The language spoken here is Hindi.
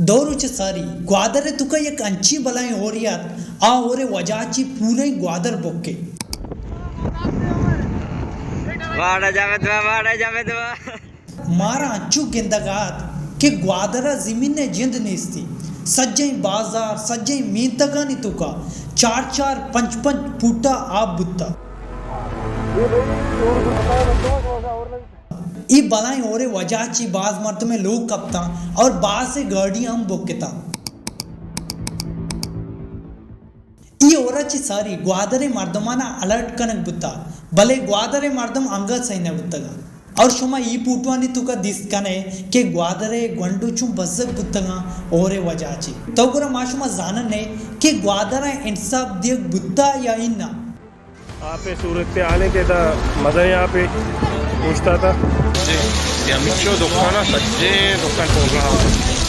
दौरूचे सारी ग्वादरे तुका एक अंची बलाई ओरियात आ ओरे वजाची पूरे ग्वादर बोके वाड़ा जावे मारा अंचू गेंदगात के ग्वादरा जमीन ने जिंद नेस्ती सज्जई बाजार सज्जई मींतगा नी तुका 4-4 5-5 फूटा आप बुत्ता ई बलाई ओरे वजाची बाज मर्द में लोग कपता और बाज से गाड़ी हम बोकेता ई ओराची सारी ग्वादरे मर्दमाना अलर्ट कनक बुत्ता भले ग्वादरे मर्दम अंगत सैन्य बुत्तगा और शुमा ई पुटवानी तुका दिसकने के ग्वादरे गंडुचु बजक बुत्तगा ओरे वजाची तो गुरा माशुमा जानन ने के ग्वादरा इंसाफ दियक बुत्ता या इन्ना आपे सूरत से आने के दा मजा यहाँ पे पूछता था Sì, ti amici दुकान सज्जे दुकान खोल रहा हूँ